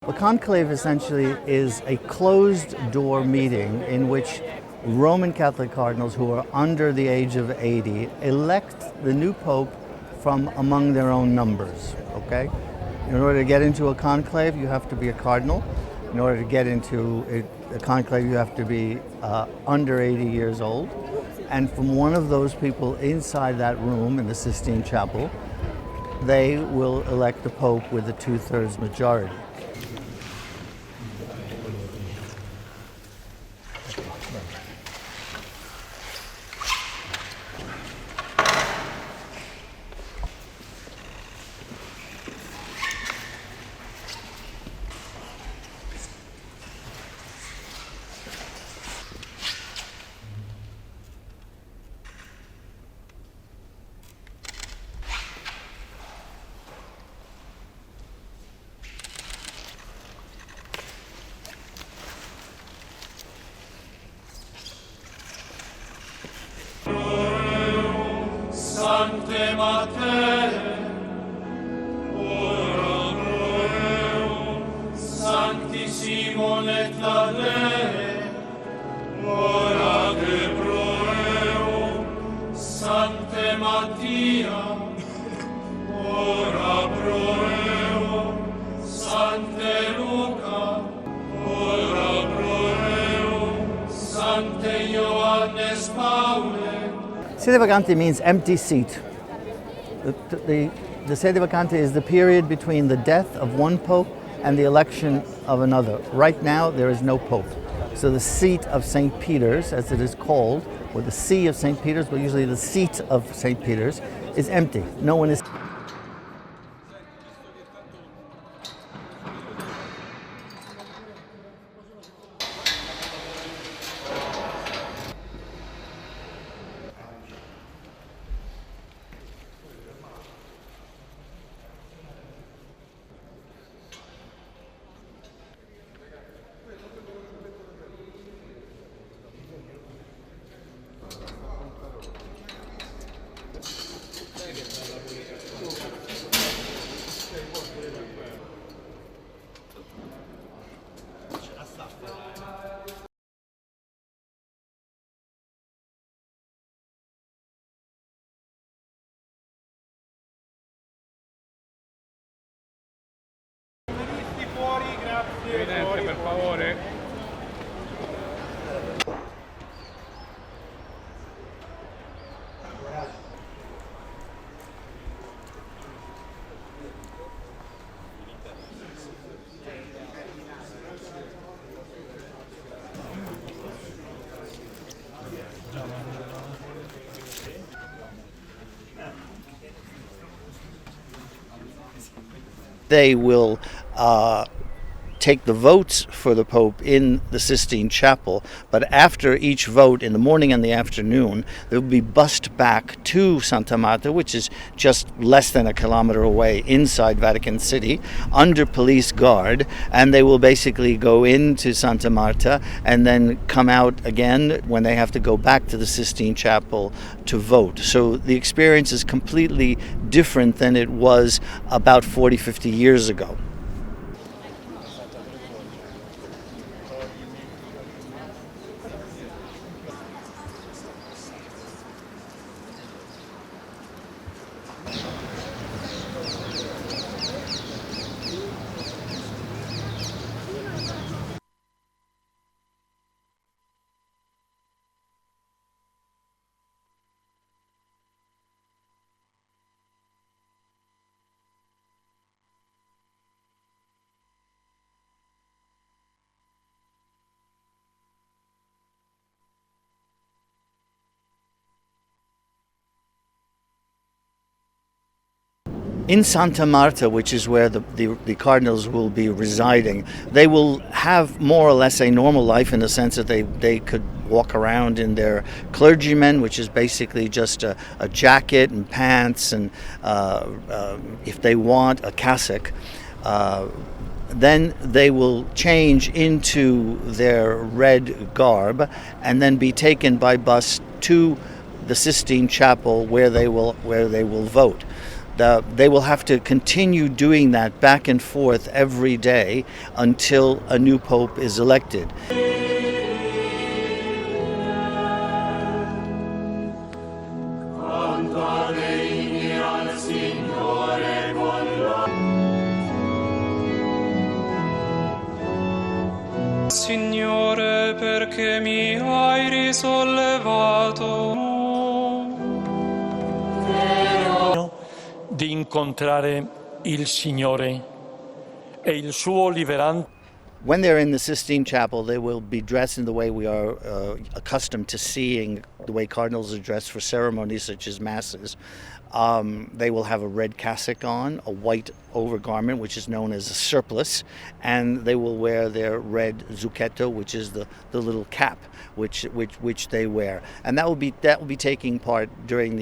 A conclave essentially is a closed-door meeting in which Roman Catholic cardinals who are under the age of 80 elect the new pope from among their own numbers, okay? In order to get into a conclave, you have to be a cardinal. In order to get into a conclave, you have to be under 80 years old. And from one of those people inside that room in the Sistine Chapel, they will elect the pope with a 2/3 majority. Sancte Mater, ora pro eo, Sancti Simon et Lade, ora que pro eo, Sancte Mattia, ora pro eo, Sancte Luca, ora pro eo, Sancte Ioannes Paule. Sede Vacante means empty seat. The Sede Vacante is the period between the death of one pope and the election of another. Right now, there is no pope. So the seat of St. Peter's, as it is called, or the see of St. Peter's, but usually the seat of St. Peter's, is empty. No one is. Presidente, per favore. They will take the votes for the Pope in the Sistine Chapel, but after each vote in the morning and the afternoon, they'll be bussed back to Santa Marta, which is just less than a kilometer away inside Vatican City, under police guard, and they will basically go into Santa Marta and then come out again when they have to go back to the Sistine Chapel to vote. So the experience is completely different than it was about 40, 50 years ago. In Santa Marta, which is where the cardinals will be residing, they will have more or less a normal life in the sense that they could walk around in their clergymen, which is basically just a jacket and pants and, if they want, a cassock. Then they will change into their red garb and then be taken by bus to the Sistine Chapel where they will vote. They will have to continue doing that back and forth every day until a new pope is elected. Signore, perché mi hai risollevato di incontrare il Signore e il suo liberante. When they're in the Sistine Chapel, they will be dressed in the way we are accustomed to seeing the way cardinals are dressed for ceremonies such as masses. They will have a red cassock on, a white overgarment, which is known as a surplice, and they will wear their red zucchetto, which is the little cap which they wear. And that will be taking part during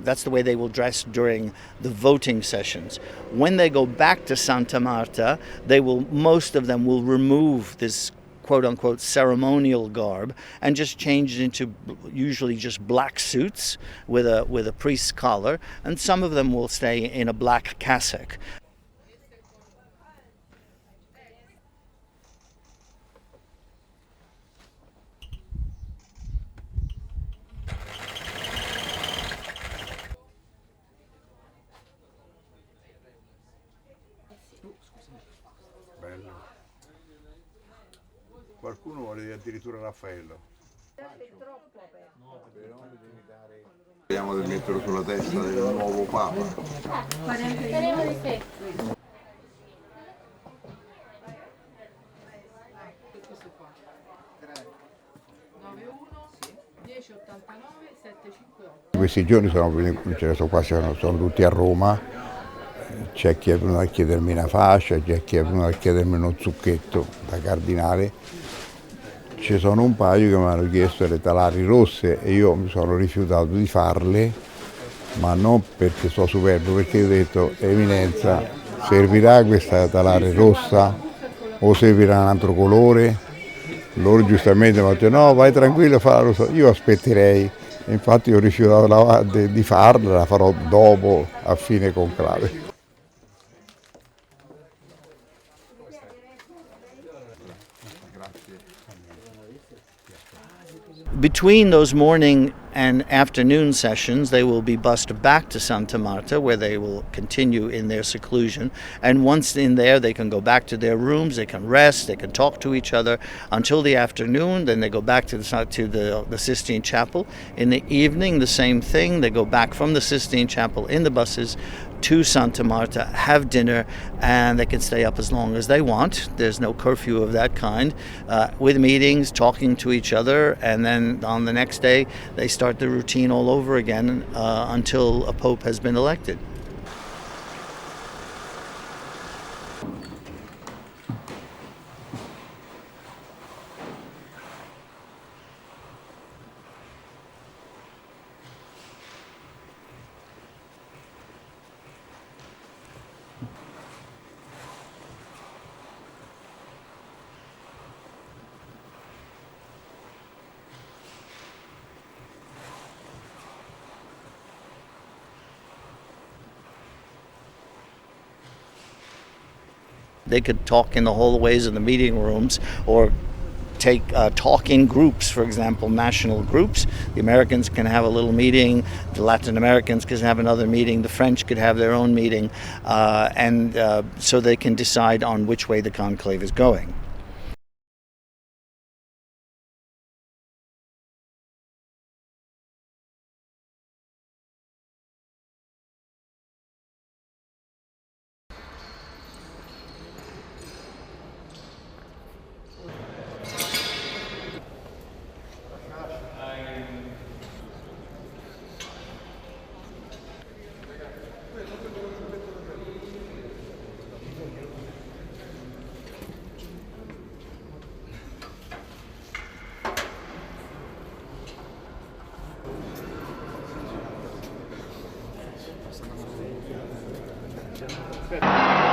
that's the way they will dress during the voting sessions. When they go back to Santa Marta, most of them will remove this quote-unquote ceremonial garb and just change it into usually just black suits with a priest's collar, and some of them will stay in a black cassock. Qualcuno vuole addirittura Raffaello. Speriamo di metterlo sulla testa del nuovo Papa. Speriamo di sì. Questo qua. 91 1089 758. Questi giorni sono quasi sono tutti a Roma. C'è chi è venuto a chiedermi una fascia, c'è chi è venuto a chiedermi uno zucchetto da cardinale. Ci sono un paio che mi hanno chiesto le talari rosse e io mi sono rifiutato di farle, ma non perché sono superbo, perché io ho detto: Eminenza, servirà questa talare rossa o servirà un altro colore? Loro giustamente mi hanno detto: no, vai tranquillo, fa la rossa. Io aspetterei, e infatti ho rifiutato di farla, la farò dopo, a fine conclave. Between those morning and afternoon sessions, they will be bussed back to Santa Marta, where they will continue in their seclusion. And once in there, they can go back to their rooms, they can rest, they can talk to each other until the afternoon. Then they go back to the Sistine Chapel. In the evening, the same thing. They go back from the Sistine Chapel in the buses to Santa Marta, have dinner, and they can stay up as long as they want. There's no curfew of that kind, with meetings, talking to each other, and then on the next day they start the routine all over again until a pope has been elected. They could talk in the hallways and the meeting rooms, or take talk in groups, for example, national groups. The Americans can have a little meeting, the Latin Americans can have another meeting, the French could have their own meeting, and so they can decide on which way the conclave is going. Perfetto.